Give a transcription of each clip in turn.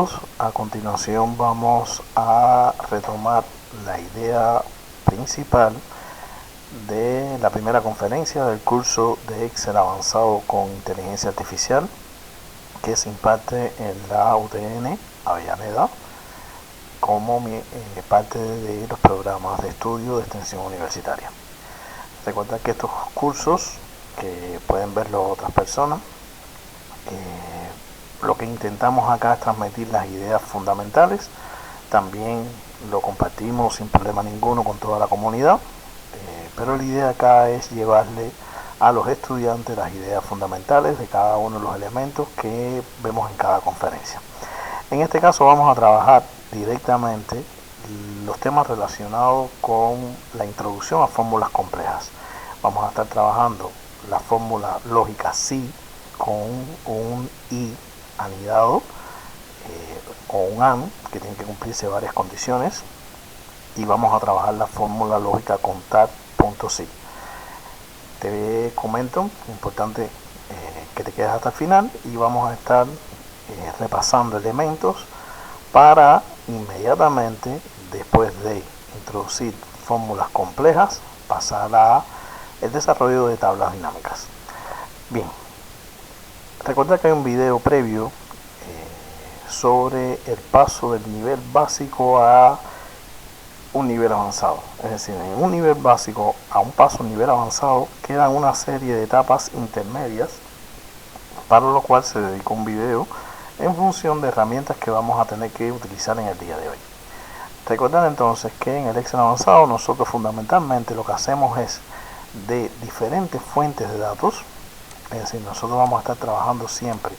todos. A continuación vamos a retomar la idea principal de la primera conferencia del curso de Excel avanzado con inteligencia artificial que se imparte en la UTN Avellaneda como parte de los programas de estudio de extensión universitaria. Recuerda que estos cursos, que pueden verlo otras personas, lo que intentamos acá es transmitir las ideas fundamentales. También lo compartimos sin problema ninguno con toda la comunidad, pero la idea acá es llevarle a los estudiantes las ideas fundamentales de cada uno de los elementos que vemos en cada conferencia. En este caso vamos a trabajar directamente los temas relacionados con la introducción a fórmulas complejas. Vamos a estar trabajando la fórmula lógica SI con un I anidado o un AND que tiene que cumplirse varias condiciones, y vamos a trabajar la fórmula lógica con tab.si. Te comento, importante que te quedes hasta el final, y vamos a estar repasando elementos para inmediatamente, después de introducir fórmulas complejas, pasar a el desarrollo de tablas dinámicas. Bien, recuerda que hay un video previo sobre el paso del nivel básico a un nivel avanzado. Es decir, en un nivel básico a un paso a un nivel avanzado quedan una serie de etapas intermedias, para lo cual se dedicó un video en función de herramientas que vamos a tener que utilizar en el día de hoy. Recordar entonces que en el Excel avanzado nosotros fundamentalmente lo que hacemos es de diferentes fuentes de datos. Es decir, nosotros vamos a estar trabajando siempre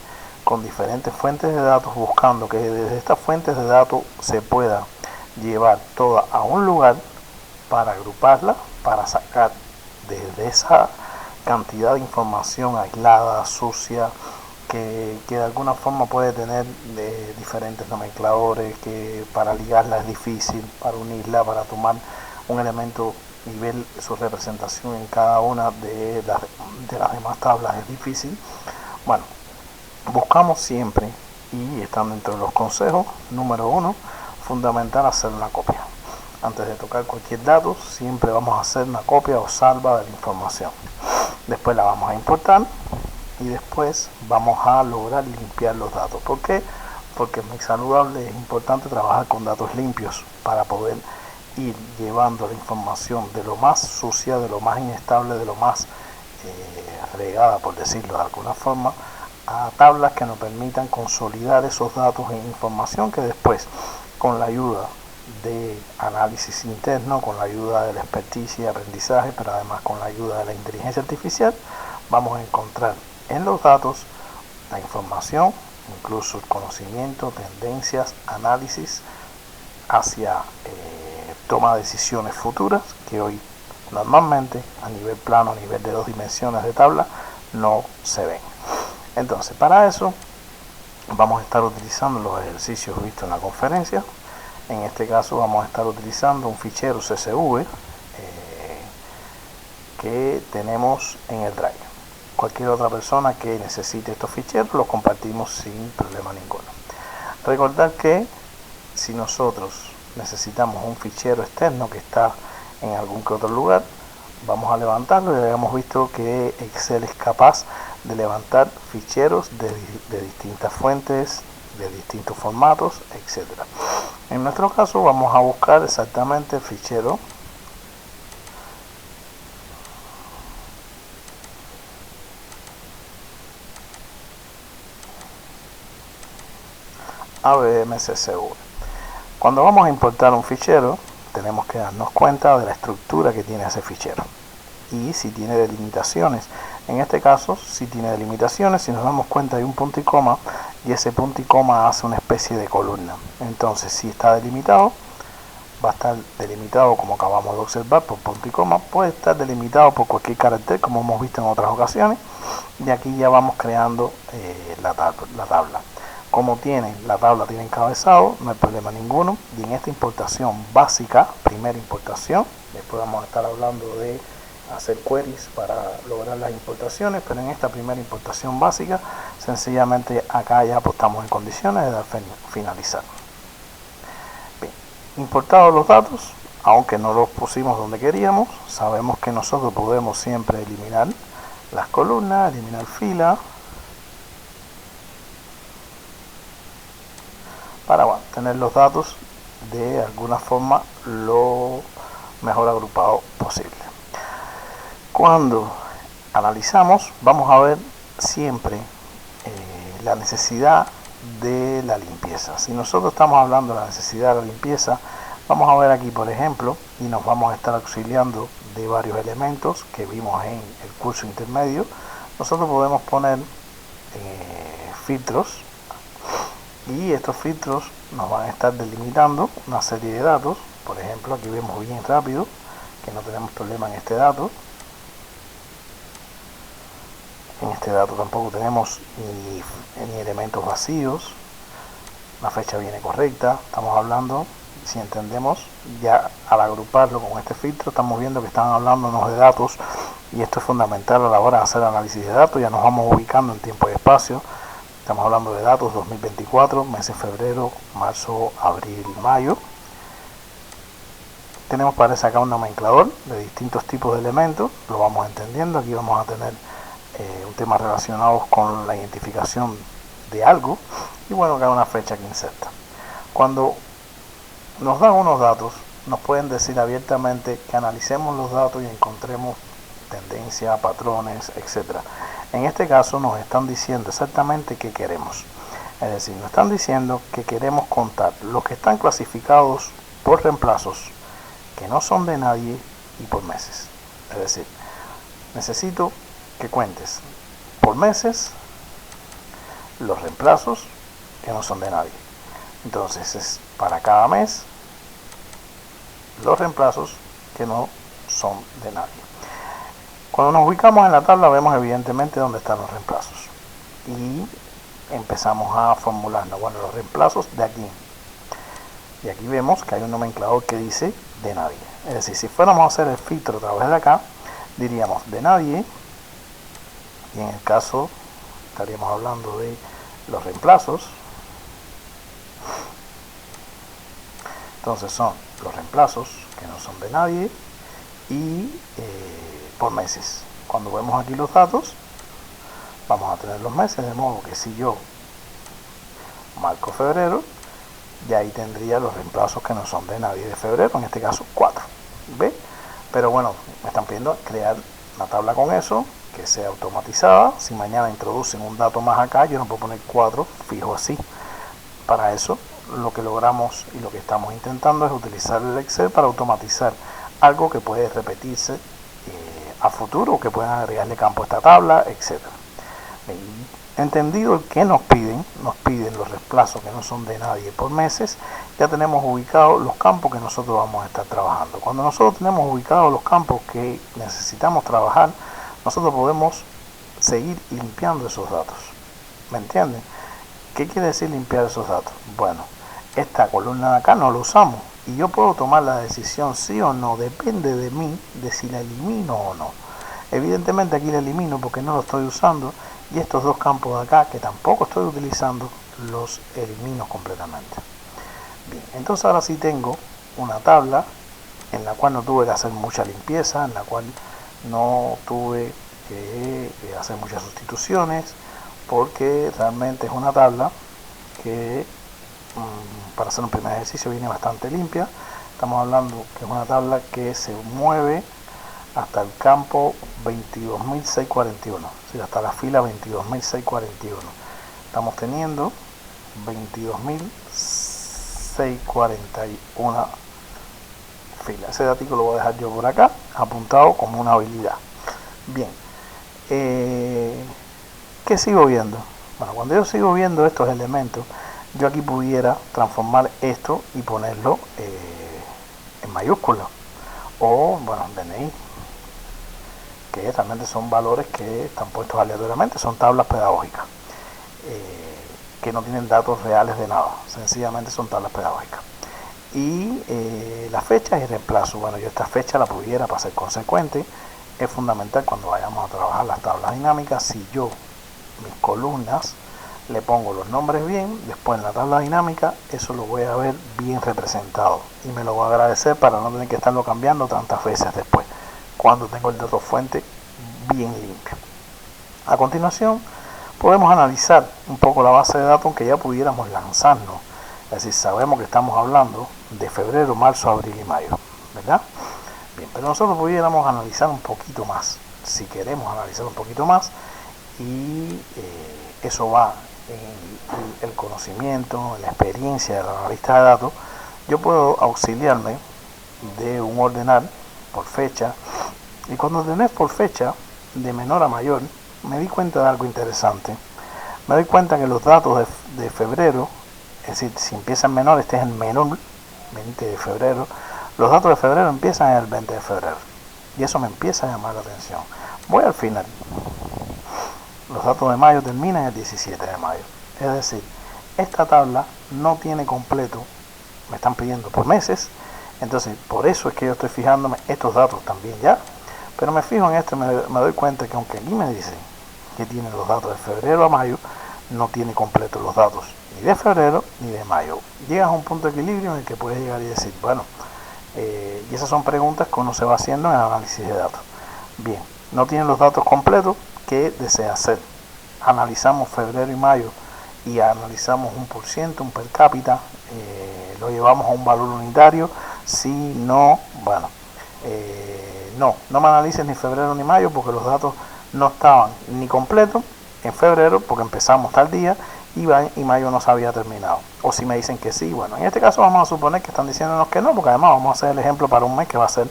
con diferentes fuentes de datos, buscando que desde estas fuentes de datos se pueda llevar toda a un lugar para agruparla, para sacar desde esa cantidad de información aislada, sucia, que de alguna forma puede tener diferentes nomencladores, que para ligarla es difícil, para unirla, para tomar un elemento y ver su representación en cada una de las demás tablas es difícil. Bueno, buscamos siempre, y están dentro de los consejos, número 1, fundamental hacer una copia. Antes de tocar cualquier dato, siempre vamos a hacer una copia o salva de la información. Después la vamos a importar y después vamos a lograr limpiar los datos. ¿Por qué? Porque es muy saludable, es importante trabajar con datos limpios para poder ir llevando la información de lo más sucia, de lo más inestable, de lo más regada, por decirlo de alguna forma, a tablas que nos permitan consolidar esos datos en información que después, con la ayuda de análisis interno, con la ayuda de la experticia y aprendizaje, pero además con la ayuda de la inteligencia artificial, vamos a encontrar en los datos la información, incluso el conocimiento, tendencias, análisis hacia toma de decisiones futuras que hoy normalmente a nivel plano, a nivel de 2 dimensiones de tabla, no se ven. Entonces, para eso vamos a estar utilizando los ejercicios vistos en la conferencia. En este caso vamos a estar utilizando un fichero CSV que tenemos en el Drive. Cualquier otra persona que necesite estos ficheros los compartimos sin problema ninguno. Recordar que si nosotros necesitamos un fichero externo que está en algún que otro lugar, vamos a levantarlo, y habíamos visto que Excel es capaz de levantar ficheros de distintas fuentes, de distintos formatos, etc. En nuestro caso vamos a buscar exactamente el fichero ABM-CSV. Cuando vamos a importar un fichero, tenemos que darnos cuenta de la estructura que tiene ese fichero y si tiene delimitaciones. En este caso, si tiene delimitaciones, si nos damos cuenta hay un punto y coma, y ese punto y coma hace una especie de columna. Entonces, si está delimitado, va a estar delimitado, como acabamos de observar, por punto y coma. Puede estar delimitado por cualquier carácter, como hemos visto en otras ocasiones, y aquí ya vamos creando la tabla. Como la tabla tiene encabezado, no hay problema ninguno. Y en esta importación básica, primera importación, después vamos a estar hablando de hacer queries para lograr las importaciones, pero en esta primera importación básica sencillamente acá ya pues, estamos en condiciones de dar finalizar. Bien, importados los datos, aunque no los pusimos donde queríamos, sabemos que nosotros podemos siempre eliminar las columnas, eliminar filas, para tener los datos de alguna forma lo mejor agrupado posible. Cuando analizamos, vamos a ver siempre la necesidad de la limpieza. Si nosotros estamos hablando de la necesidad de la limpieza, vamos a ver aquí, por ejemplo, y nos vamos a estar auxiliando de varios elementos que vimos en el curso intermedio. Nosotros podemos poner filtros, y estos filtros nos van a estar delimitando una serie de datos. Por ejemplo, aquí vemos bien rápido que no tenemos problema en este dato. En este dato tampoco tenemos ni elementos vacíos. La fecha viene correcta. Estamos hablando, si entendemos, ya al agruparlo con este filtro, estamos viendo que están hablándonos de datos, y esto es fundamental a la hora de hacer análisis de datos. Ya nos vamos ubicando en tiempo y espacio. Estamos hablando de datos 2024, meses febrero, marzo, abril, mayo. Tenemos para acá un nomenclador de distintos tipos de elementos, lo vamos entendiendo. Aquí vamos a tener un tema relacionado con la identificación de algo, y bueno, acá una fecha que inserta. Cuando nos dan unos datos, nos pueden decir abiertamente que analicemos los datos y encontremos tendencias, patrones, etcétera. En este caso nos están diciendo exactamente qué queremos. Es decir, nos están diciendo que queremos contar los que están clasificados por reemplazos, que no son de nadie, y por meses. Es decir, necesito que cuentes por meses los reemplazos que no son de nadie. Entonces es para cada mes los reemplazos que no son de nadie. Cuando nos ubicamos en la tabla, vemos evidentemente dónde están los reemplazos y empezamos a formularnos. Bueno, los reemplazos de aquí, y aquí vemos que hay un nomenclador que dice de nadie. Es decir, si fuéramos a hacer el filtro a través de acá, diríamos de nadie, y en el caso estaríamos hablando de los reemplazos. Entonces son los reemplazos que no son de nadie, y por meses. Cuando vemos aquí los datos, vamos a tener los meses, de modo que si yo marco febrero, ya ahí tendría los reemplazos que no son de nadie de febrero, en este caso 4. ¿Ve? Pero bueno, me están pidiendo crear una tabla con eso, que sea automatizada. Si mañana introducen un dato más acá, yo no puedo poner 4 fijo así. Para eso, lo que logramos y lo que estamos intentando es utilizar el Excel para automatizar algo que puede repetirse a futuro, que puedan agregarle campo a esta tabla, etcétera. Entendido el que nos piden los reemplazos que no son de nadie por meses, ya tenemos ubicados los campos que nosotros vamos a estar trabajando. Cuando nosotros tenemos ubicados los campos que necesitamos trabajar, nosotros podemos seguir limpiando esos datos. ¿Me entienden? ¿Qué quiere decir limpiar esos datos? Bueno, esta columna de acá no la usamos, y yo puedo tomar la decisión sí o no, depende de mí, de si la elimino o no. Evidentemente aquí la elimino porque no lo estoy usando, y estos dos campos de acá que tampoco estoy utilizando los elimino completamente. Bien, entonces ahora sí tengo una tabla en la cual no tuve que hacer mucha limpieza, en la cual no tuve que hacer muchas sustituciones, porque realmente es una tabla que para hacer un primer ejercicio viene bastante limpia. Estamos hablando que es una tabla que se mueve hasta el campo 22.641, es decir, hasta la fila 22.641. Estamos teniendo 22.641 filas. Ese dato lo voy a dejar yo por acá, apuntado como una habilidad. Bien, ¿qué sigo viendo? Bueno, cuando yo sigo viendo estos elementos, yo aquí pudiera transformar esto y ponerlo en mayúscula, o bueno, DNI, que realmente son valores que están puestos aleatoriamente, son tablas pedagógicas, que no tienen datos reales de nada, sencillamente son tablas pedagógicas. Y la fecha y reemplazo, bueno, yo esta fecha la pudiera, para ser consecuente, es fundamental cuando vayamos a trabajar las tablas dinámicas. Si yo mis columnas le pongo los nombres bien, después en la tabla dinámica eso lo voy a ver bien representado y me lo voy a agradecer para no tener que estarlo cambiando tantas veces después, cuando tengo el dato fuente bien limpio. A continuación podemos analizar un poco la base de datos, aunque ya pudiéramos lanzarnos, es decir, sabemos que estamos hablando de febrero, marzo, abril y mayo, ¿verdad? Bien, pero nosotros pudiéramos analizar un poquito más, si queremos analizar un poquito más, y eso va en el conocimiento, en la experiencia del analista de datos. Yo puedo auxiliarme de un ordenar por fecha, y cuando ordené por fecha de menor a mayor, me di cuenta de algo interesante. Me doy cuenta que los datos de febrero, es decir, si empieza en menor, este es el menor, 20 de febrero, los datos de febrero empiezan en el 20 de febrero, y eso me empieza a llamar la atención. Voy al final. Los datos de mayo terminan el 17 de mayo. Es decir, esta tabla no tiene completo, me están pidiendo por meses, entonces por eso es que yo estoy fijándome estos datos también ya, pero me fijo en esto y me doy cuenta que aunque aquí me dice que tiene los datos de febrero a mayo, no tiene completo los datos ni de febrero ni de mayo. Llegas a un punto de equilibrio en el que puedes llegar y decir, bueno, y esas son preguntas que uno se va haciendo en el análisis de datos. Bien, no tienen los datos completos. ¿Qué desea hacer? Analizamos febrero y mayo y analizamos un por ciento, un per cápita, lo llevamos a un valor unitario. Si no, bueno, no me analices ni febrero ni mayo, porque los datos no estaban ni completos en febrero, porque empezamos tal día, y mayo no se había terminado. O si me dicen que sí, bueno, en este caso vamos a suponer que están diciéndonos que no, porque además vamos a hacer el ejemplo para un mes que va a ser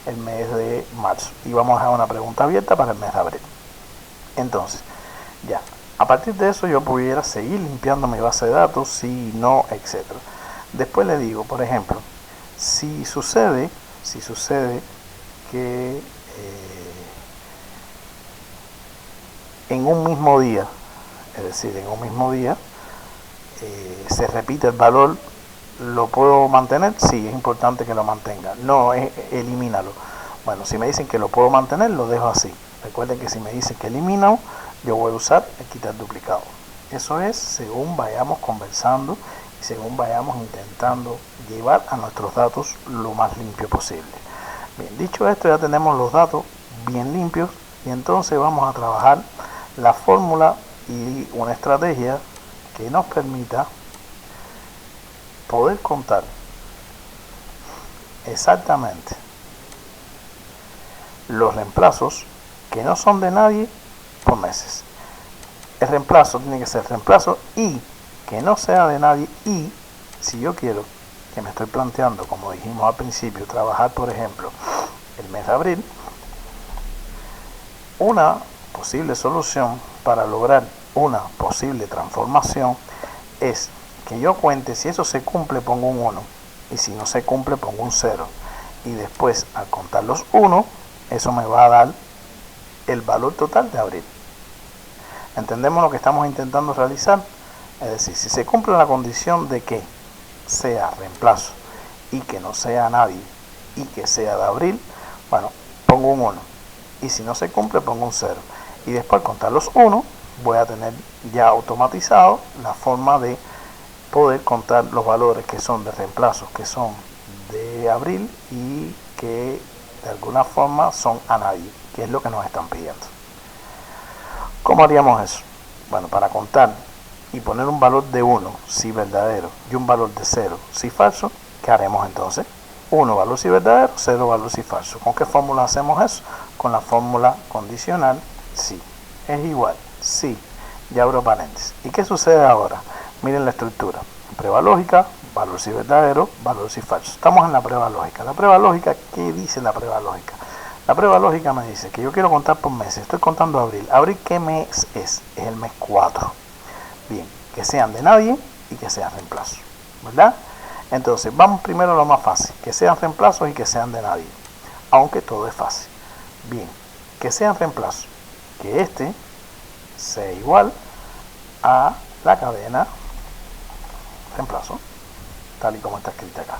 el mes de marzo, y vamos a dejar una pregunta abierta para el mes de abril. Entonces, ya, a partir de eso yo pudiera seguir limpiando mi base de datos, si no, etc. Después le digo, por ejemplo, si sucede que en un mismo día, es decir, en un mismo día, se repite el valor, ¿lo puedo mantener? Sí, es importante que lo mantenga. No, elimínalo. Bueno, si me dicen que lo puedo mantener, lo dejo así. Recuerden que si me dicen que elimino, yo voy a usar el quitar duplicado. Eso es según vayamos conversando y según vayamos intentando llevar a nuestros datos lo más limpio posible. Bien, dicho esto, ya tenemos los datos bien limpios, y entonces vamos a trabajar la fórmula y una estrategia que nos permita poder contar exactamente los reemplazos que no son de nadie por meses. El reemplazo tiene que ser reemplazo y que no sea de nadie, y si yo quiero, que me estoy planteando, como dijimos al principio, trabajar por ejemplo el mes de abril, una posible solución para lograr una posible transformación es que yo cuente, si eso se cumple pongo un 1, y si no se cumple pongo un 0, y después al contar los 1, eso me va a dar el valor total de abril. ¿Entendemos lo que estamos intentando realizar? Es decir, si se cumple la condición de que sea reemplazo y que no sea nadie y que sea de abril, bueno, pongo un 1, y si no se cumple pongo un 0, y después al contar los 1 voy a tener ya automatizado la forma de poder contar los valores que son de reemplazos, que son de abril y que de alguna forma son a nadie, que es lo que nos están pidiendo. ¿Cómo haríamos eso? Bueno, para contar y poner un valor de 1 si verdadero y un valor de 0 si falso, ¿qué haremos entonces? 1 valor si verdadero, 0 valor si falso. ¿Con qué fórmula hacemos eso? Con la fórmula condicional si. Es igual, si, ya abro paréntesis. ¿Y qué sucede ahora? Miren la estructura. Prueba lógica, valor si verdadero, valor si falso. Estamos en la prueba lógica. La prueba lógica, ¿qué dice la prueba lógica? La prueba lógica me dice que yo quiero contar por meses. Estoy contando abril. ¿Abril qué mes es? Es el mes 4. Bien, que sean de nadie y que sean reemplazos, ¿verdad? Entonces, vamos primero a lo más fácil. Que sean reemplazos y que sean de nadie. Aunque todo es fácil. Bien, que sean reemplazos. Que este sea igual a la cadena reemplazo, tal y como está escrita acá.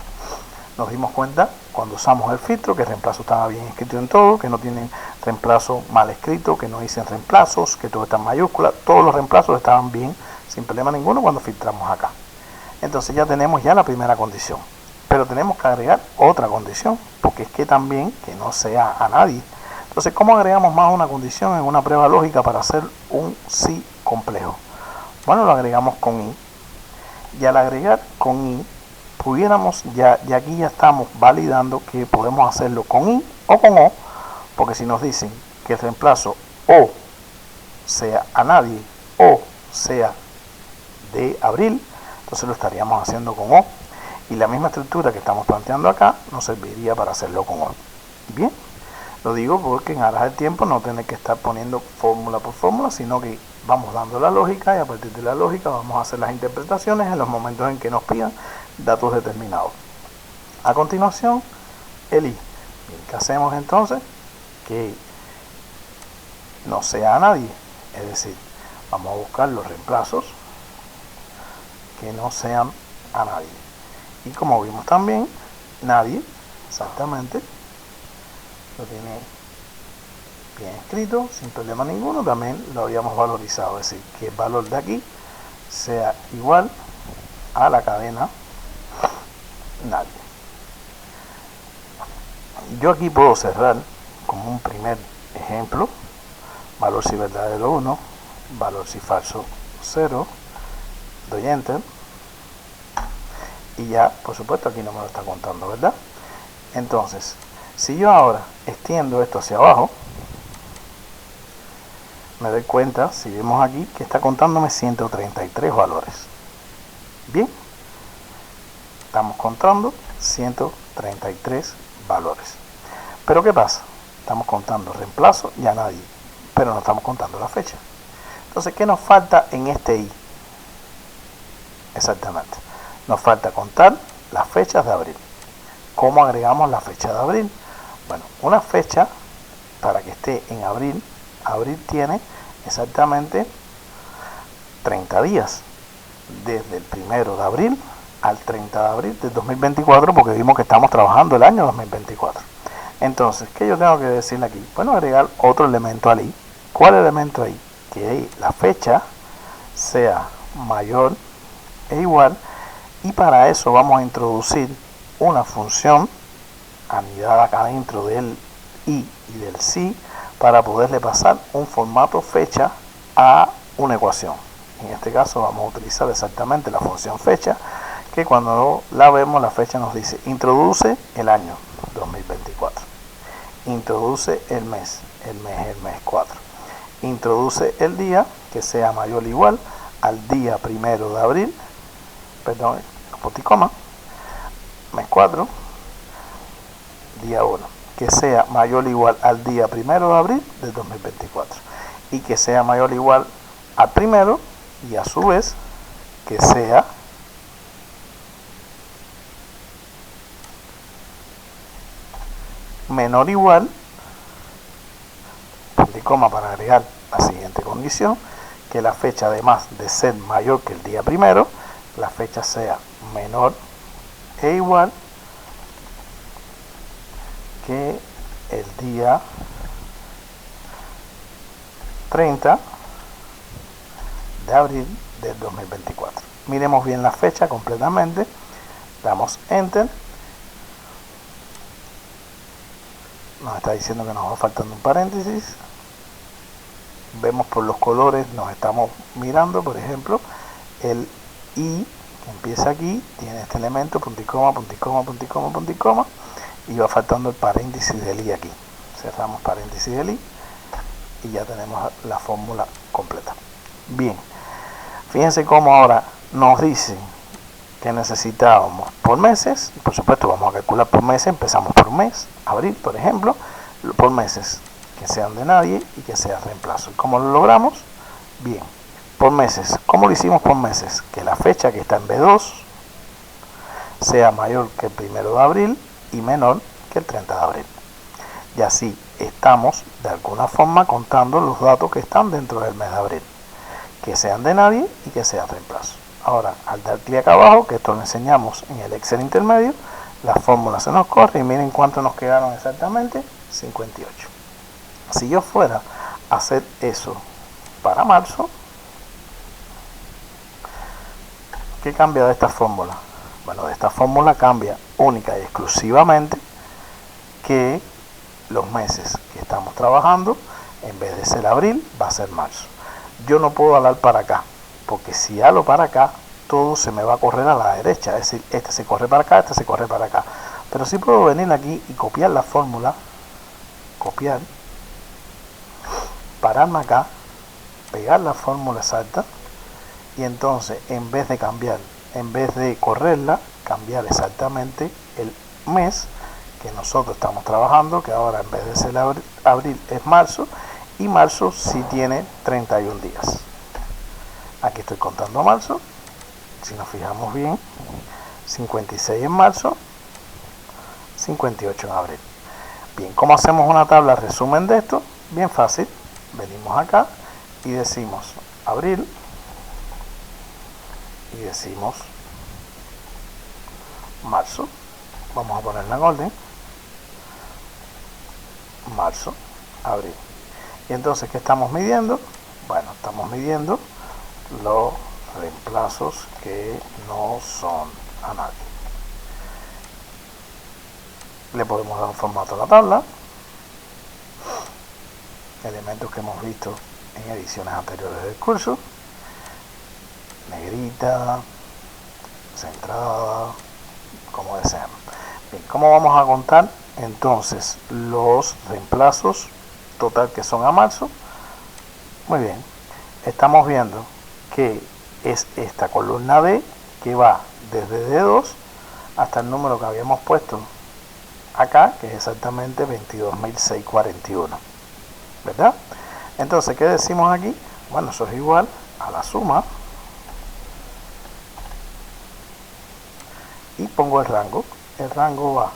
Nos dimos cuenta cuando usamos el filtro que el reemplazo estaba bien escrito en todo, que no tienen reemplazo mal escrito, que no dicen reemplazos, que todo está en mayúscula. Todos los reemplazos estaban bien, sin problema ninguno cuando filtramos acá. Entonces ya tenemos ya la primera condición. Pero tenemos que agregar otra condición, porque es que también que no sea a nadie. Entonces, ¿cómo agregamos más una condición en una prueba lógica para hacer un sí complejo? Bueno, lo agregamos con i. Y al agregar con i, pudiéramos, ya aquí ya estamos validando que podemos hacerlo con i o con o, porque si nos dicen que el reemplazo o sea a nadie o sea de abril, entonces lo estaríamos haciendo con o. Y la misma estructura que estamos planteando acá nos serviría para hacerlo con o. Bien, lo digo porque en aras del tiempo no tener que estar poniendo fórmula por fórmula, sino que vamos dando la lógica y a partir de la lógica vamos a hacer las interpretaciones en los momentos en que nos pidan datos determinados. A continuación, el i. Bien, ¿qué hacemos entonces? Que no sea a nadie, es decir, vamos a buscar los reemplazos que no sean a nadie. Y como vimos también, nadie, exactamente, lo tiene bien escrito, sin problema ninguno, también lo habíamos valorizado, es decir, que el valor de aquí sea igual a la cadena nadie. Yo aquí puedo cerrar como un primer ejemplo, valor si verdadero 1, valor si falso 0, doy enter y ya, por supuesto, aquí no me lo está contando, ¿verdad? Entonces, si yo ahora extiendo esto hacia abajo, me doy cuenta, si vemos aquí, que está contándome 133 valores. Bien, estamos contando 133 valores. Pero ¿qué pasa? Estamos contando reemplazo y a nadie, pero no estamos contando la fecha. Entonces, ¿qué nos falta en este i? Exactamente, nos falta contar las fechas de abril. ¿Cómo agregamos la fecha de abril? Bueno, una fecha, para que esté en abril, abril tiene exactamente 30 días, desde el 1 de abril al 30 de abril del 2024, porque vimos que estamos trabajando el año 2024. Entonces, ¿qué yo tengo que decirle aquí? Bueno, agregar otro elemento al i. ¿Cuál elemento ahí? Que la fecha sea mayor e igual, y para eso vamos a introducir una función anidada acá dentro del i y del si, para poderle pasar un formato fecha a una ecuación. En este caso vamos a utilizar exactamente la función fecha, que cuando la vemos, la fecha nos dice introduce el año 2024, introduce el mes es el mes 4, introduce el día que sea mayor o igual al día 1 de abril, perdón, punticoma, mes 4, día 1, que sea mayor o igual al día 1 de abril del 2024, y que sea mayor o igual al primero, y a su vez que sea menor o igual, punticoma para agregar la siguiente condición, que la fecha, además de ser mayor que el día 1, la fecha sea menor e igual que el día 30 de abril del 2024. Miremos bien la fecha completamente, damos enter, nos está diciendo que nos va faltando un paréntesis, vemos por los colores, nos estamos mirando, por ejemplo, el i que empieza aquí, tiene este elemento, punticoma, punticoma, punticoma, punticoma, y va faltando el paréntesis del i aquí. Cerramos paréntesis del i y ya tenemos la fórmula completa. Bien, fíjense cómo ahora nos dicen que necesitábamos por meses. Por supuesto vamos a calcular por meses, empezamos por un mes, abril por ejemplo, por meses que sean de nadie y que sea reemplazo. ¿Cómo lo logramos? Bien, por meses. ¿Cómo lo hicimos por meses? Que la fecha que está en B2 sea mayor que el 1 de abril y menor que el 30 de abril. Y así estamos de alguna forma contando los datos que están dentro del mes de abril, que sean de nadie y que sean reemplazo. Ahora, al dar clic acá abajo, que esto lo enseñamos en el Excel intermedio, la fórmula se nos corre y miren cuánto nos quedaron exactamente, 58. Si yo fuera a hacer eso para marzo, ¿qué cambia de esta fórmula? Bueno, de esta fórmula cambia única y exclusivamente que los meses que estamos trabajando, en vez de ser abril, va a ser marzo. Yo no puedo alar para acá, porque si halo para acá, todo se me va a correr a la derecha, es decir, este se corre para acá, este se corre para acá. Pero sí puedo venir aquí y copiar la fórmula, copiar, pararme acá, pegar la fórmula exacta, y entonces en vez de cambiar, en vez de correrla, cambiar exactamente el mes que nosotros estamos trabajando, que ahora en vez de ser abril es marzo, y marzo sí tiene 31 días. Aquí estoy contando marzo, si nos fijamos bien, 56 en marzo, 58 en abril. Bien, ¿cómo hacemos una tabla resumen de esto? Bien fácil, venimos acá y decimos abril y decimos marzo. Vamos a ponerla en orden. Marzo, abril. Y entonces, ¿qué estamos midiendo? Bueno, estamos midiendo los reemplazos que no son a nadie. Le podemos dar un formato a la tabla, elementos que hemos visto en ediciones anteriores del curso, negrita, centrada, como desean. Bien, ¿cómo vamos a contar entonces los reemplazos total que son a marzo? Muy bien, estamos viendo que es esta columna D que va desde D2 hasta el número que habíamos puesto acá, que es exactamente 22.641, ¿verdad? Entonces, ¿qué decimos aquí? Bueno, eso es igual a la suma y pongo el rango. El rango va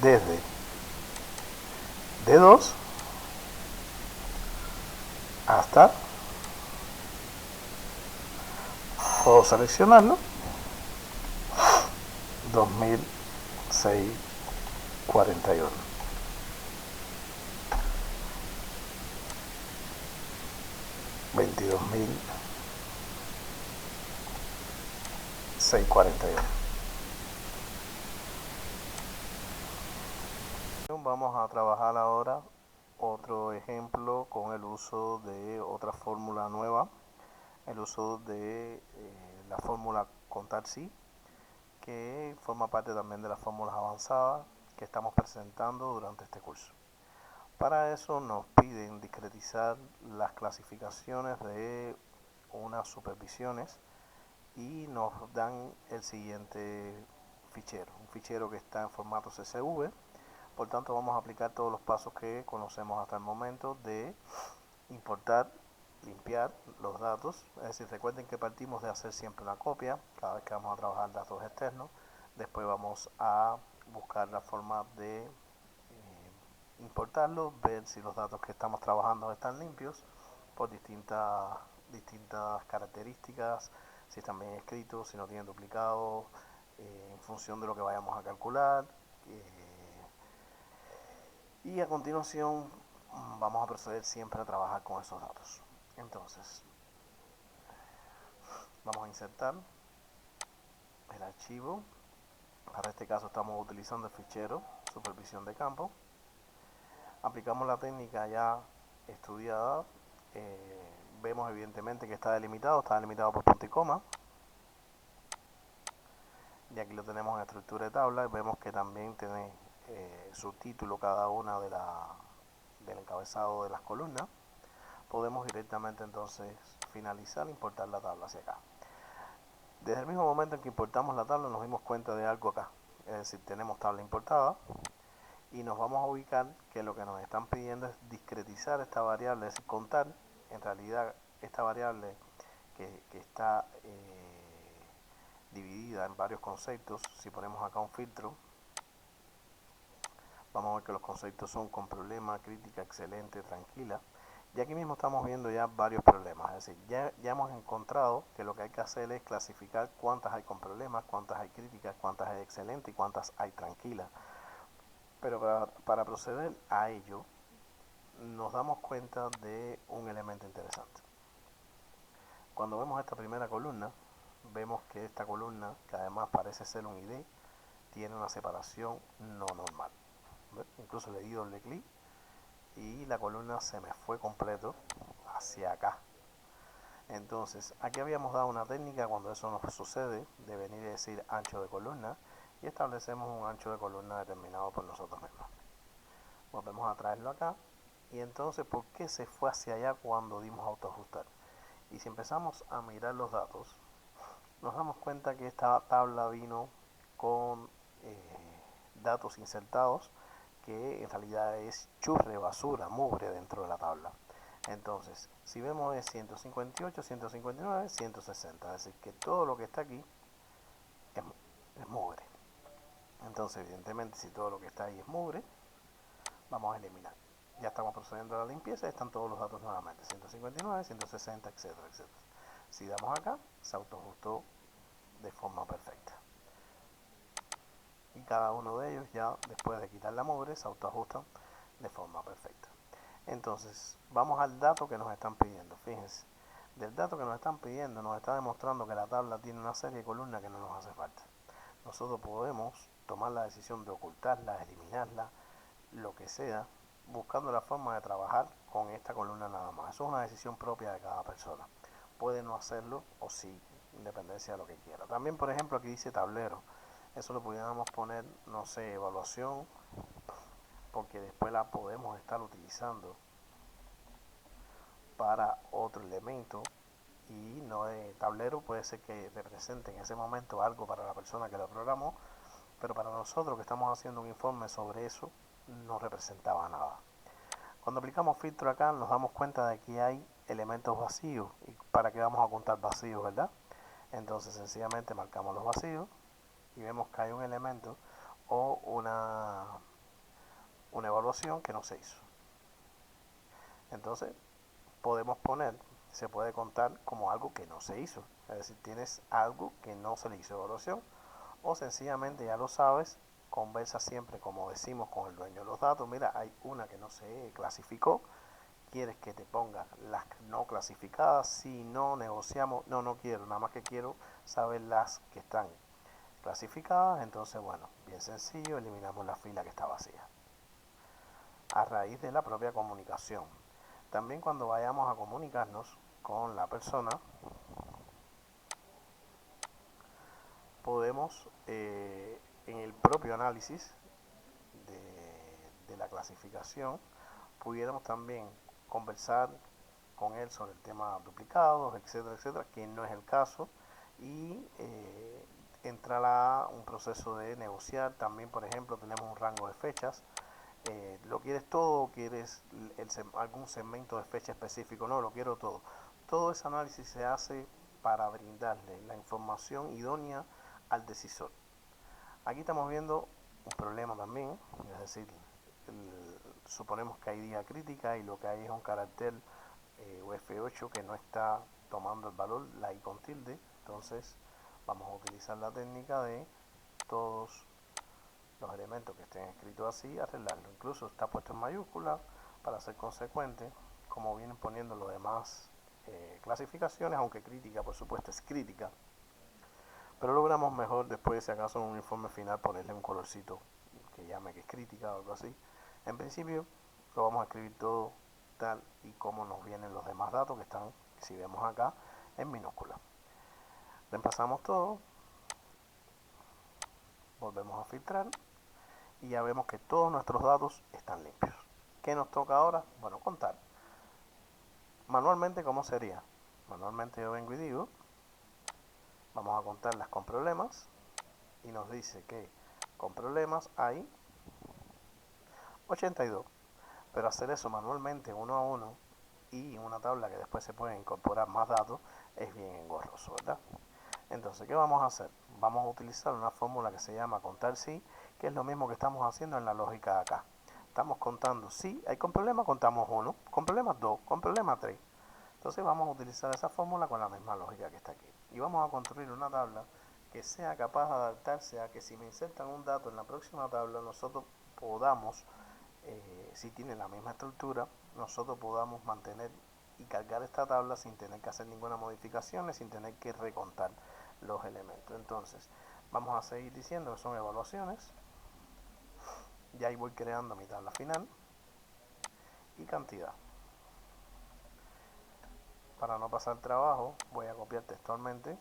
desde D2 hasta, puedo seleccionarlo, 2641. Vamos a trabajar ahora otro ejemplo con el uso de otra fórmula nueva, el uso de la fórmula contar sí, que forma parte también de las fórmulas avanzadas que estamos presentando durante este curso. Para eso nos piden discretizar las clasificaciones de unas supervisiones y nos dan el siguiente fichero, un fichero que está en formato CSV. Por tanto, vamos a aplicar todos los pasos que conocemos hasta el momento de importar, limpiar los datos. Es decir, recuerden que partimos de hacer siempre una copia cada vez que vamos a trabajar datos externos. Después vamos a buscar la forma de importarlos, ver si los datos que estamos trabajando están limpios por distintas características, si están bien escritos, si no tienen duplicados, en función de lo que vayamos a calcular. Y a continuación vamos a proceder siempre a trabajar con esos datos. Entonces, vamos a insertar el archivo. Para este caso estamos utilizando el fichero supervisión de campo. Aplicamos la técnica ya estudiada. Vemos evidentemente que está delimitado por punto y coma. Y aquí lo tenemos en estructura de tabla. Vemos que también tiene su título cada una del encabezado de las columnas. Podemos directamente entonces finalizar e importar la tabla hacia acá. Desde el mismo momento en que importamos la tabla nos dimos cuenta de algo acá. Es decir, tenemos tabla importada y nos vamos a ubicar que lo que nos están pidiendo es discretizar esta variable, es decir, contar en realidad esta variable que está dividida en varios conceptos. Si ponemos acá un filtro, vamos a ver que los conceptos son con problema, crítica, excelente, tranquila. Y aquí mismo estamos viendo ya varios problemas, es decir, ya hemos encontrado que lo que hay que hacer es clasificar cuántas hay con problemas, cuántas hay críticas, cuántas hay excelentes y cuántas hay tranquilas. Pero para proceder a ello, nos damos cuenta de un elemento interesante. Cuando vemos esta primera columna, vemos que esta columna, que además parece ser un ID, tiene una separación no normal. ¿Ves? Incluso le di doble clic y la columna se me fue completo hacia acá. Entonces, aquí habíamos dado una técnica cuando eso nos sucede, de venir y decir ancho de columna, y establecemos un ancho de columna determinado por nosotros mismos. Volvemos a traerlo acá, y entonces, ¿por qué se fue hacia allá cuando dimos autoajustar? Y si empezamos a mirar los datos, nos damos cuenta que esta tabla vino con datos insertados que en realidad es churre, basura, mugre dentro de la tabla. Entonces, si vemos es 158, 159, 160, es decir, que todo lo que está aquí es mugre. Entonces, evidentemente, si todo lo que está ahí es mugre, vamos a eliminar. Ya estamos procediendo a la limpieza y están todos los datos nuevamente, 159, 160, etcétera, etcétera. Si damos acá, se autoajustó de forma perfecta. Y cada uno de ellos ya después de quitar la mugre se autoajustan de forma perfecta. Entonces, vamos al dato que nos están pidiendo. Fíjense, del dato que nos están pidiendo nos está demostrando que la tabla tiene una serie de columnas que no nos hace falta. Nosotros podemos tomar la decisión de ocultarla, eliminarla, lo que sea, buscando la forma de trabajar con esta columna nada más. Eso es una decisión propia de cada persona. Puede no hacerlo o sí, en dependencia de lo que quiera. También, por ejemplo, aquí dice tablero. Eso lo pudiéramos poner, no sé, evaluación, porque después la podemos estar utilizando para otro elemento y no de tablero. Puede ser que represente en ese momento algo para la persona que lo programó, pero para nosotros que estamos haciendo un informe sobre eso no representaba nada. Cuando aplicamos filtro acá nos damos cuenta de que hay elementos vacíos. ¿Y para qué vamos a contar vacíos, verdad? Entonces sencillamente marcamos los vacíos y vemos que hay un elemento o una evaluación que no se hizo. Entonces podemos poner, se puede contar como algo que no se hizo. Es decir, tienes algo que no se le hizo evaluación o sencillamente ya lo sabes, conversa siempre como decimos con el dueño de los datos. Mira, hay una que no se clasificó, quieres que te ponga las no clasificadas. Si no negociamos, no quiero, nada más que quiero saber las que están clasificadas. Entonces, bueno, bien sencillo, eliminamos la fila que está vacía a raíz de la propia comunicación. También cuando vayamos a comunicarnos con la persona, podemos en el propio análisis de la clasificación, pudiéramos también conversar con él sobre el tema duplicados, etcétera, etcétera, que no es el caso, y entrará un proceso de negociar. También, por ejemplo, tenemos un rango de fechas. ¿Lo quieres todo o quieres algún segmento de fecha específico? No, lo quiero todo. Todo ese análisis se hace para brindarle la información idónea al decisor. Aquí estamos viendo un problema también, es decir, suponemos que hay día crítica y lo que hay es un carácter UF8 que no está tomando el valor, la I con tilde. Entonces vamos a utilizar la técnica de todos los elementos que estén escritos así, arreglarlo. Incluso está puesto en mayúscula para ser consecuente, como vienen poniendo los demás clasificaciones, aunque crítica, por supuesto, es crítica. Pero logramos mejor después, si acaso en un informe final, ponerle un colorcito que llame que es crítica o algo así. En principio, lo vamos a escribir todo tal y como nos vienen los demás datos que están, si vemos acá, en minúscula. Reemplazamos todo, volvemos a filtrar y ya vemos que todos nuestros datos están limpios. ¿Qué nos toca ahora? Bueno, contar. Manualmente, ¿cómo sería? Manualmente yo vengo y digo, vamos a contarlas con problemas y nos dice que con problemas hay 82. Pero hacer eso manualmente, uno a uno, y en una tabla que después se puede incorporar más datos, es bien engorroso, ¿verdad? Entonces, ¿qué vamos a hacer? Vamos a utilizar una fórmula que se llama contar sí, que es lo mismo que estamos haciendo en la lógica de acá. estamos contando si hay con problema, contamos 1, con problemas 2, con problemas 3. Entonces vamos a utilizar esa fórmula con la misma lógica que está aquí. Y vamos a construir una tabla que sea capaz de adaptarse a que si me insertan un dato en la próxima tabla, nosotros podamos, si tiene la misma estructura, nosotros podamos mantener y cargar esta tabla sin tener que hacer ninguna modificación, sin tener que recontar los elementos. Entonces, vamos a seguir diciendo que son evaluaciones. Ya ahí voy creando mi tabla final y cantidad. Para no pasar trabajo, voy a copiar textualmente.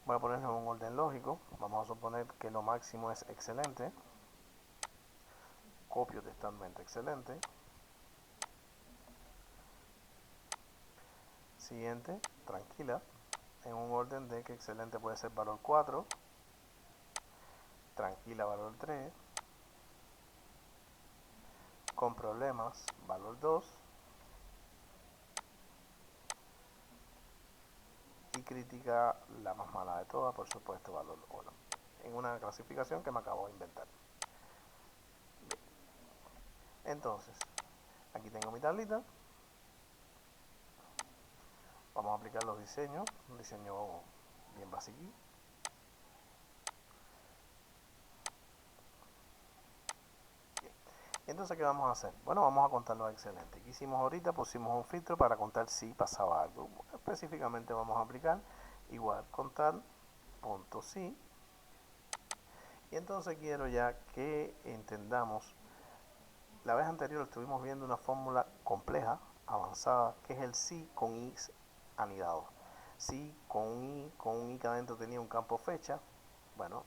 Voy a ponerlo en un orden lógico. Vamos a suponer que lo máximo es excelente. Copio textualmente excelente. Siguiente, tranquila. En un orden de que excelente puede ser valor 4. Tranquila, valor 3. Con problemas, valor 2. Y crítica, la más mala de todas, por supuesto, valor 1. En una clasificación que me acabo de inventar. Bien. Entonces, aquí tengo mi tablita. Vamos a aplicar los diseños. Un diseño bien básico. Entonces, ¿qué vamos a hacer? Bueno, vamos a contar los excelentes. ¿Qué hicimos ahorita? Pusimos un filtro para contar si pasaba algo. Específicamente vamos a aplicar igual contar punto si. Y entonces quiero ya que entendamos. La vez anterior estuvimos viendo una fórmula compleja, avanzada, que es el si con i anidado. Si con un i que adentro tenía un campo fecha. Bueno,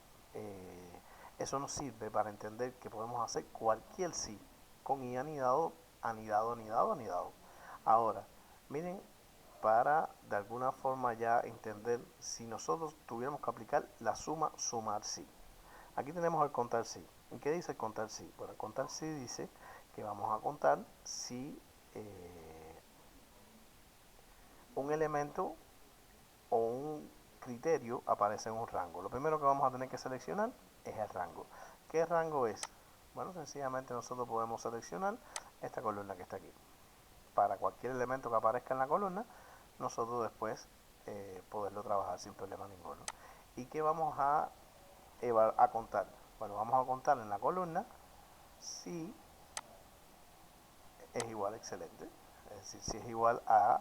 eso nos sirve para entender que podemos hacer cualquier si con i anidado, anidado, anidado, anidado. Ahora, miren, para de alguna forma ya entender si nosotros tuviéramos que aplicar la suma sumar si. Aquí tenemos el contar si. ¿Y qué dice el contar si? Bueno, el contar si dice que vamos a contar si un elemento o un criterio aparece en un rango. Lo primero que vamos a tener que seleccionar es el rango. ¿Qué rango es? Bueno, sencillamente nosotros podemos seleccionar esta columna que está aquí. Para cualquier elemento que aparezca en la columna, nosotros después poderlo trabajar sin problema ninguno. ¿Y qué vamos a contar? Bueno, vamos a contar en la columna si es igual a excelente. Es decir, si es igual a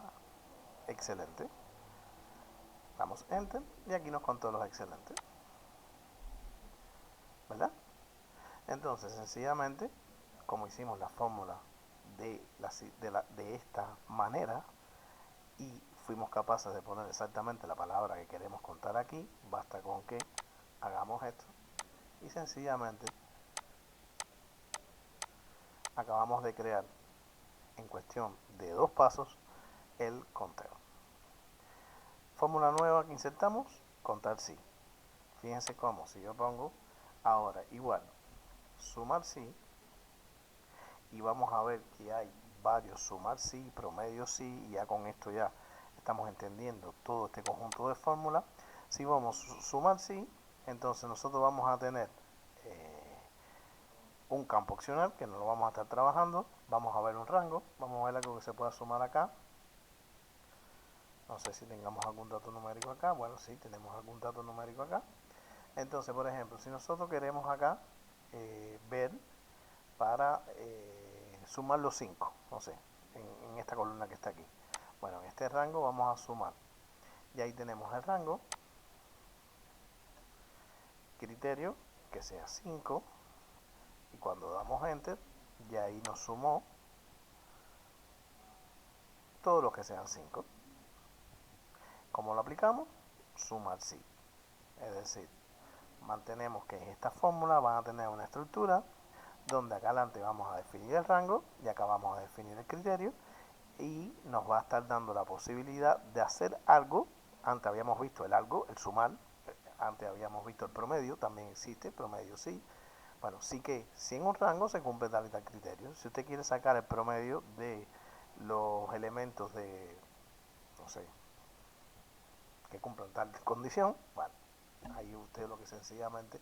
excelente. Damos enter y aquí nos contó los excelentes. ¿Verdad? Entonces, sencillamente, como hicimos la fórmula de esta manera y fuimos capaces de poner exactamente la palabra que queremos contar aquí, basta con que hagamos esto y sencillamente acabamos de crear en cuestión de 2 pasos el conteo. Fórmula nueva que insertamos, contar si. Fíjense cómo, si yo pongo ahora igual sumar si, y vamos a ver que hay varios sumar si, promedio si, y ya con esto ya estamos entendiendo todo este conjunto de fórmulas. Si vamos a sumar si, entonces nosotros vamos a tener un campo opcional que no lo vamos a estar trabajando. Vamos a ver un rango, vamos a ver algo que se pueda sumar acá. No sé si tengamos algún dato numérico acá. Bueno, sí, tenemos algún dato numérico acá. Entonces, por ejemplo, si nosotros queremos acá ver para sumar los 5, no sé, en esta columna que está aquí. Bueno, en este rango vamos a sumar. Y ahí tenemos el rango, criterio, que sea 5. Y cuando damos enter, ya ahí nos sumó todos los que sean 5. ¿Cómo lo aplicamos? Sumar si. Es decir, mantenemos que esta fórmula va a tener una estructura donde acá adelante vamos a definir el rango y acá vamos a definir el criterio y nos va a estar dando la posibilidad de hacer algo. Antes habíamos visto el algo, el sumar, antes habíamos visto el promedio, también existe, promedio sí. Bueno, sí que si en un rango se cumple tal y tal criterio. Si usted quiere sacar el promedio de los elementos de, no sé, que cumplan tal condición, bueno, ahí usted lo que sencillamente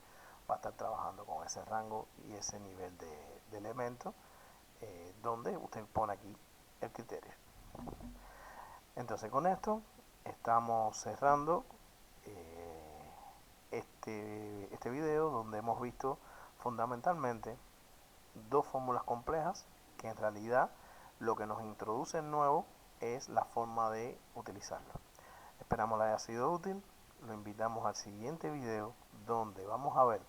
va a estar trabajando con ese rango y ese nivel de elementos donde usted pone aquí el criterio. Entonces con esto estamos cerrando este video, donde hemos visto fundamentalmente dos fórmulas complejas que en realidad lo que nos introduce en nuevo es la forma de utilizarlo. Esperamos les haya sido útil. Lo invitamos al siguiente video, donde vamos a ver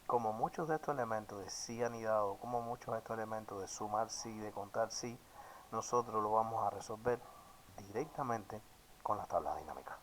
cómo muchos de estos elementos de sí anidado, como muchos de estos elementos de sumar sí, de contar sí, nosotros lo vamos a resolver directamente con las tablas dinámicas.